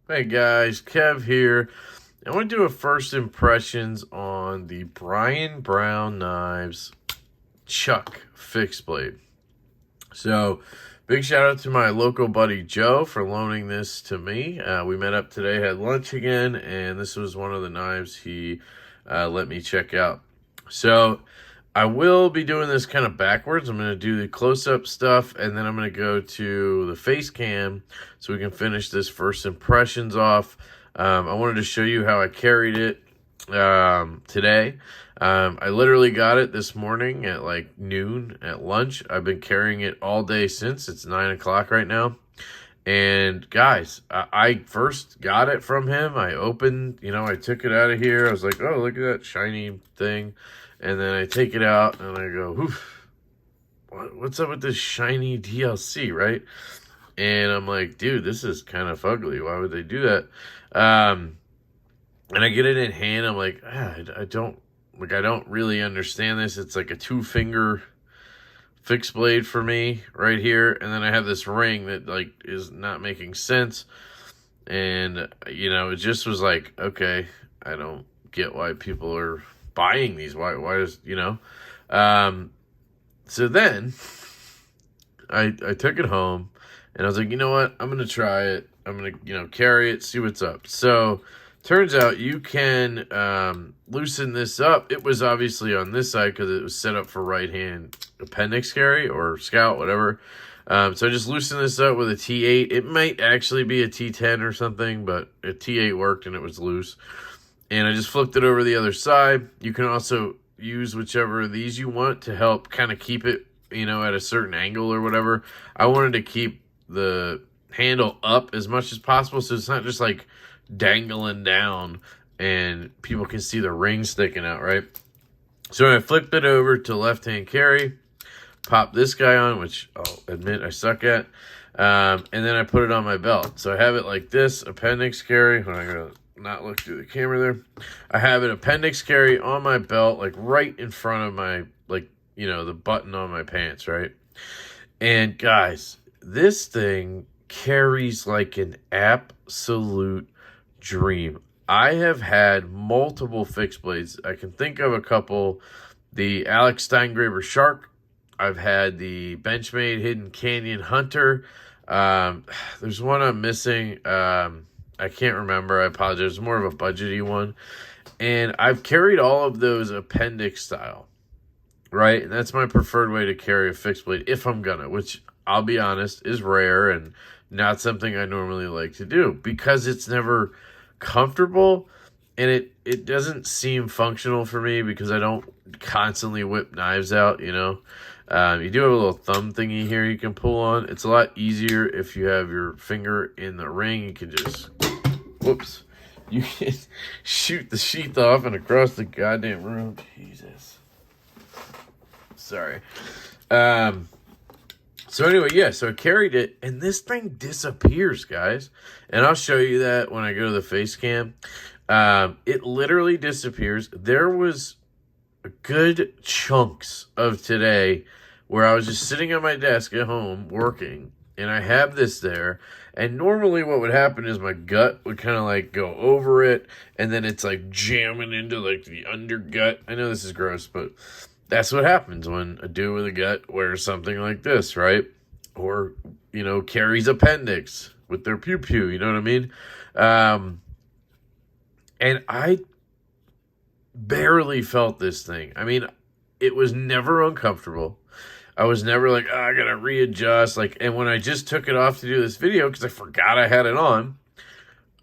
Hey guys, Kev here. I want to do a first impressions on the Brian Brown Knives Chuck fixed blade. So, big shout out to my local buddy Joe for loaning this to me. We met up today, had lunch again, and this was one of the knives he let me check out. So, I will be doing this kind of backwards. I'm going to do the close-up stuff, and then I'm going to go to the face cam so we can finish this first impressions off. I wanted to show you how I carried it today. I literally got it this morning at like noon at lunch. I've been carrying it all day since. It's 9 o'clock right now. And guys, I first got it from him. I opened, I took it out of here. I was like, oh, look at that shiny thing. And then I take it out and I go, oof, what's up with this shiny DLC, right? And I'm like, dude, this is kind of ugly. Why would they do that? And I get it in hand. I'm like, I don't really understand this. It's like a 2-finger fixed blade for me right here. And then I have this ring that like is not making sense. And, it just was like, okay, I don't get why people are buying these. Why does, so then I took it home and I was like, you know what? I'm going to try it. I'm going to, carry it, see what's up. So turns out you can loosen this up. It was obviously on this side because it was set up for right hand appendix carry or scout, whatever. So I just loosened this up with a T8. It might actually be a T10 or something, but a T8 worked and it was loose. And I just flipped it over the other side. You can also use whichever of these you want to help kind of keep it, at a certain angle or whatever. I wanted to keep the handle up as much as possible so it's not just like dangling down and people can see the ring sticking out, right? So I flipped it over to left-hand carry, pop this guy on, which I'll admit I suck at, and then I put it on my belt. So I have it like this, appendix carry. I'm going to not look through the camera there. I have an appendix carry on my belt, like right in front of my, the button on my pants, right? And guys, this thing carries like an absolute dream. I have had multiple fixed blades. I can think of a couple. The Alex Steingraber Shark. I've had the Benchmade Hidden Canyon Hunter. There's one I'm missing. I can't remember. I apologize. It's more of a budgety one. And I've carried all of those appendix style, right? And that's my preferred way to carry a fixed blade if I'm gonna, which I'll be honest is rare and not something I normally like to do because it's never comfortable and it doesn't seem functional for me because I don't constantly whip knives out, You do have a little thumb thingy here you can pull on. It's a lot easier if you have your finger in the ring. You can just, whoops, you can shoot the sheath off and across the goddamn room. Jesus. Sorry. So anyway, yeah, so I carried it, and this thing disappears, guys. And I'll show you that when I go to the face cam. It literally disappears. There was good chunks of today where I was just sitting at my desk at home working, and I have this there. And normally what would happen is my gut would kind of like go over it, and then it's like jamming into like the undergut. I know this is gross, but that's what happens when a dude with a gut wears something like this, right? Or, carries appendix with their pew-pew, you know what I mean? And I barely felt this thing. I mean, it was never uncomfortable. I was never like, I gotta readjust. And when I just took it off to do this video, because I forgot I had it on,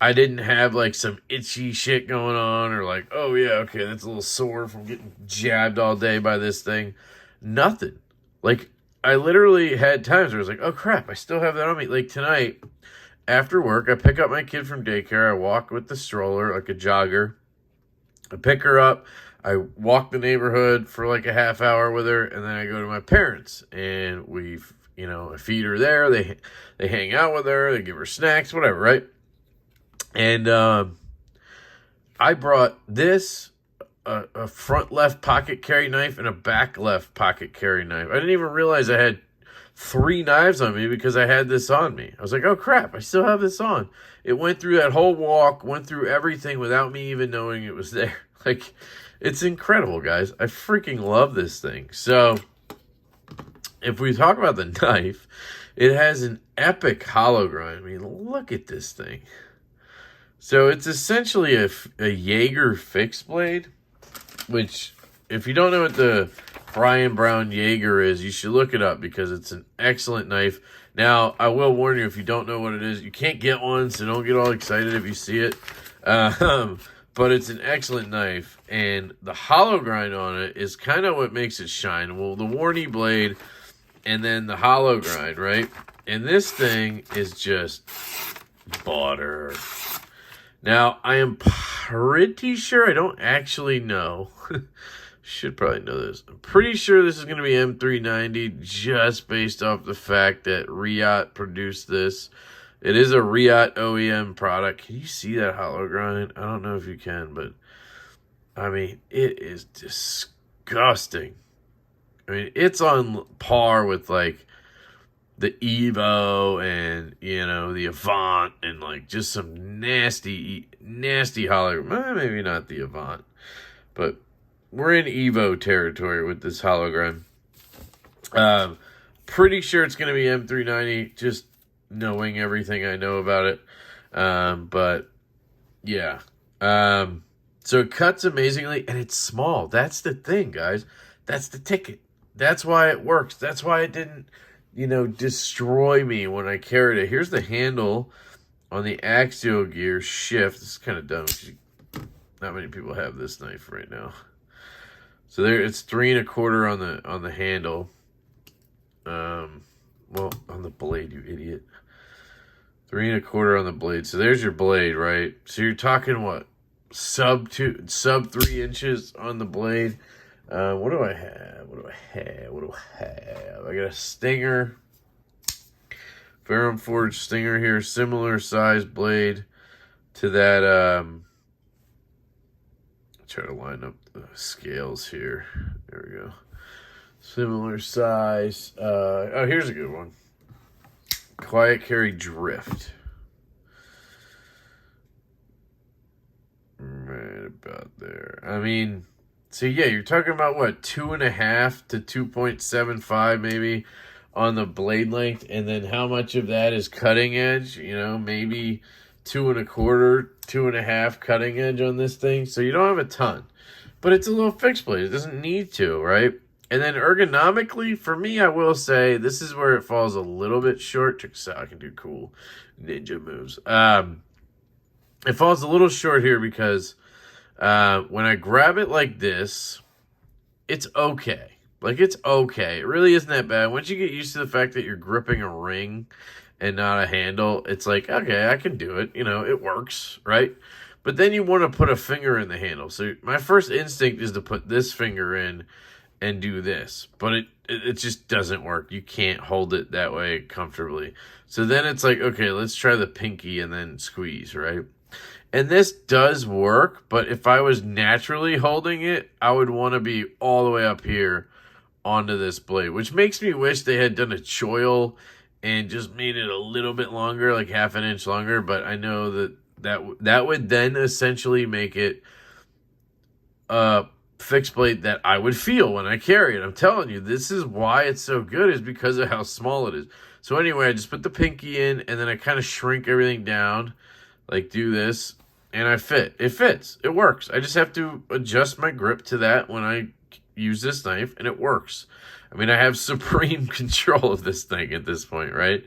I didn't have like some itchy shit going on or like, oh yeah, okay, that's a little sore from getting jabbed all day by this thing. Nothing. Like, I literally had times where I was like, oh crap, I still have that on me. Like tonight, after work, I pick up my kid from daycare. I walk with the stroller like a jogger. I pick her up. I walk the neighborhood for like a half hour with her, and then I go to my parents, and I feed her there. They hang out with her. They give her snacks, whatever, right? And I brought this, a front left pocket carry knife and a back left pocket carry knife. I didn't even realize I had 3 knives on me because I had this on me. I was like, oh crap, I still have this on. It went through that whole walk, went through everything without me even knowing it was there. Like, it's incredible, guys. I freaking love this thing. So, if we talk about the knife, it has an epic hollow grind. I mean, look at this thing. So, it's essentially a Jaeger fixed blade, which, if you don't know what the Brian Brown Jaeger is, you should look it up because it's an excellent knife. Now, I will warn you, if you don't know what it is, you can't get one, so don't get all excited if you see it. But it's an excellent knife, and the hollow grind on it is kind of what makes it shine. Well, the Warney blade and then the hollow grind, right? And this thing is just butter. Now, I am pretty sure, I don't actually know. Should probably know this. I'm pretty sure this is going to be M390 just based off the fact that Riot produced this. It is a Riot OEM product. Can you see that hollow grind? I don't know if you can, but I mean, it is disgusting. I mean, it's on par with like the Evo and, you know, the Avant and like just some nasty hollow. Maybe not the Avant, but we're in Evo territory with this hollow grind. Pretty sure it's going to be M390, just knowing everything I know about it. But yeah. So it cuts amazingly, and it's small. That's the thing, guys. That's the ticket. That's why it works. That's why it didn't, you know, destroy me when I carried it. Here's the handle on the axial gear shift. This is kind of dumb. Not many people have this knife right now. So there, it's 3 1/4 on the handle. Well, on the blade, you idiot. 3 1/4 on the blade. So there's your blade, right? So you're talking what? Sub 3 inches on the blade. What do I have? I got a Stinger. Ferrum Forge Stinger here. Similar size blade to that, try to line up the scales here. There we go. Similar size. Oh, here's a good one. Quiet Carry Drift. Right about there. I mean, so yeah, you're talking about what, 2.5 to 2.75 maybe on the blade length, and then how much of that is cutting edge? You know, maybe 2 1/4, 2.5 cutting edge on this thing. So you don't have a ton, but it's a little fixed blade. It doesn't need to, right? And then ergonomically, for me, I will say this is where it falls a little bit short. Check this out. I can do cool ninja moves. It falls a little short here because when I grab it like this, it's okay. Like, it's okay. It really isn't that bad. Once you get used to the fact that you're gripping a ring and not a handle, it's like, okay, I can do it. You know, it works, right? But then you want to put a finger in the handle. So my first instinct is to put this finger in and do this. But it just doesn't work. You can't hold it that way comfortably. So then it's like, okay, let's try the pinky and then squeeze, right? And this does work, but if I was naturally holding it, I would want to be all the way up here onto this blade, which makes me wish they had done a choil and just made it a little bit longer, like 1/2 inch longer. But I know that would then essentially make it a fixed blade that I would feel when I carry it. I'm telling you, this is why it's so good, is because of how small it is. So anyway, I just put the pinky in, and then I kind of shrink everything down, like do this, and I fit. It fits. It works. I just have to adjust my grip to that when I use this knife, and it works. I mean, I have supreme control of this thing at this point, right?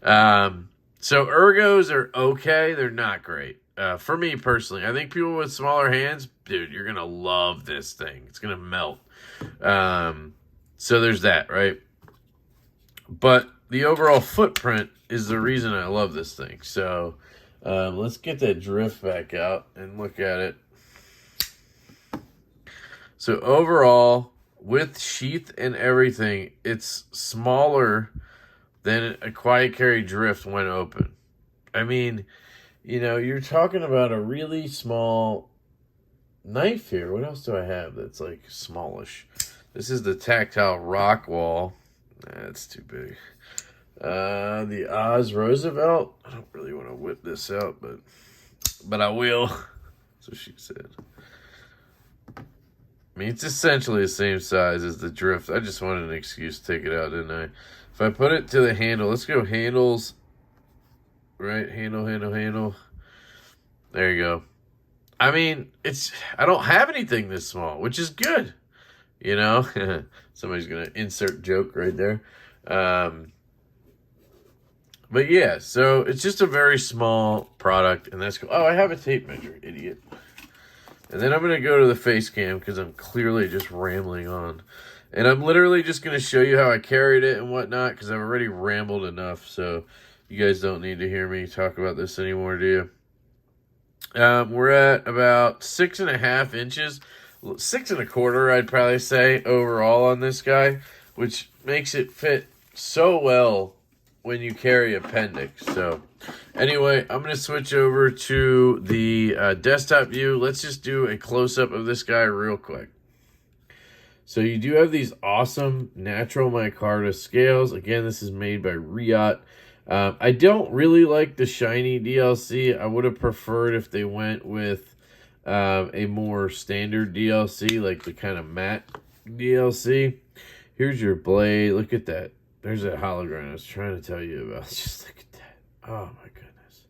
So ergos are okay. They're not great. For me personally, I think people with smaller hands, dude, you're going to love this thing. It's going to melt. So there's that, right? But the overall footprint is the reason I love this thing. So let's get that drift back out and look at it. So overall, with sheath and everything, it's smaller than a Quiet Carry Drift when open. I mean, you know, you're talking about a really small knife here. What else do I have that's like smallish? This is the Tactile Rockwall. That's too big. The Oz Roosevelt. I don't really want to whip this out, but I will. That's what she said. I mean, it's essentially the same size as the Drift. I just wanted an excuse to take it out, didn't I? If I put it to the handle, let's go handles. Right, handle. There you go. I mean, I don't have anything this small, which is good. You know? Somebody's going to insert joke right there. But yeah, so it's just a very small product, and that's cool. Oh, I have a tape measure, idiot. And then I'm going to go to the face cam because I'm clearly just rambling on. And I'm literally just going to show you how I carried it and whatnot because I've already rambled enough. So you guys don't need to hear me talk about this anymore, do you? We're at about 6.5 inches. 6.25, I'd probably say, overall on this guy. Which makes it fit so well when you carry appendix. So anyway, I'm going to switch over to the desktop view. Let's just do a close-up of this guy real quick. So you do have these awesome natural micarta scales. Again, this is made by Riot. I don't really like the shiny DLC. I would have preferred if they went with a more standard DLC, like the kind of matte DLC. Here's your blade. Look at that. There's that hologram I was trying to tell you about. Just look at that. Oh, my goodness.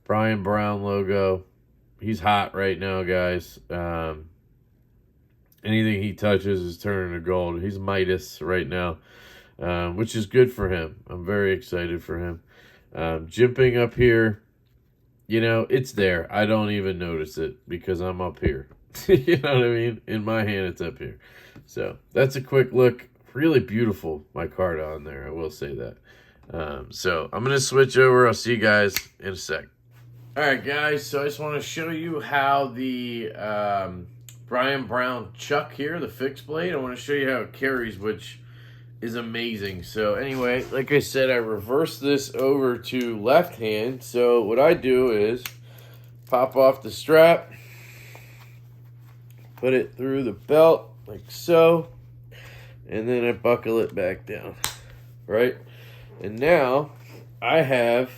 Brian Brown logo. He's hot right now, guys. Anything he touches is turning to gold. He's Midas right now, which is good for him. I'm very excited for him. Jimping up here, you know, it's there. I don't even notice it because I'm up here. You know what I mean? In my hand, it's up here. So that's a quick look. Really beautiful micarta on there, I will say that. So I'm going to switch over. I'll see you guys in a sec. All right, guys. So I just want to show you how the Brian Brown chuck here, the fixed blade, I want to show you how it carries, which is amazing. So anyway, like I said, I reversed this over to left hand. So what I do is pop off the strap, put it through the belt like so, and then I buckle it back down, right? And now I have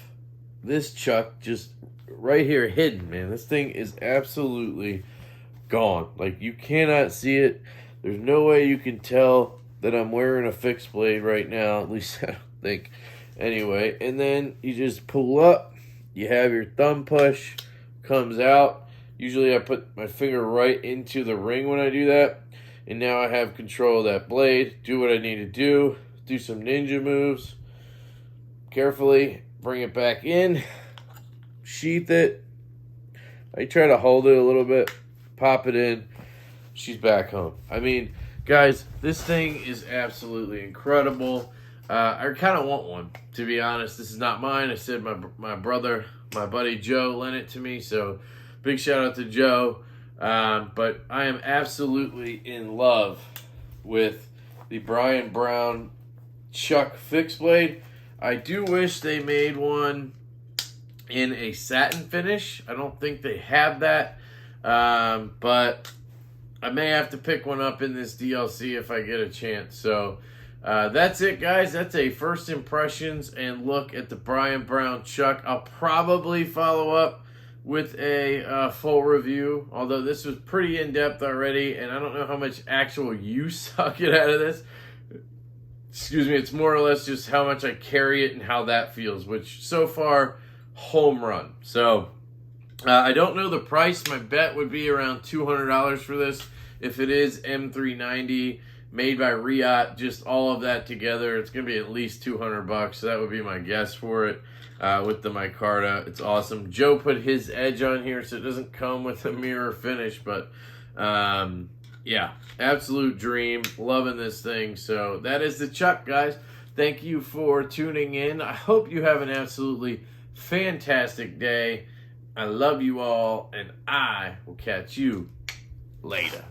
this chuck just right here hidden, man. This thing is absolutely gone. Like, you cannot see it. There's no way you can tell that I'm wearing a fixed blade right now. At least I don't think. Anyway, and then you just pull up. You have your thumb push. Comes out. Usually I put my finger right into the ring when I do that. And now I have control of that blade. Do what I need to do. Do some ninja moves. Carefully bring it back in. Sheath it. I try to hold it a little bit. Pop it in. She's back home. I mean, guys, this thing is absolutely incredible. I kind of want one, to be honest. This is not mine. I said my brother, my buddy Joe, lent it to me. So big shout out to Joe. But I am absolutely in love with the Brian Brown Chuck fixed blade. I do wish they made one in a satin finish. I don't think they have that. But I may have to pick one up in this DLC if I get a chance. So that's it, guys. That's a first impressions and look at the Brian Brown Chuck. I'll probably follow up with a full review, although this was pretty in-depth already, and I don't know how much actual use I'll get out of this. Excuse me, it's more or less just how much I carry it and how that feels, which so far, home run. So I don't know the price. My bet would be around $200 for this. If it is M390, made by Riot, just all of that together, it's going to be at least $200. So that would be my guess for it. With the micarta, it's awesome. Joe put his edge on here, so it doesn't come with a mirror finish, but yeah, absolute dream. Loving this thing. So that is the Chuck, guys. Thank you for tuning in. I hope you have an absolutely fantastic day. I love you all, and I will catch you later.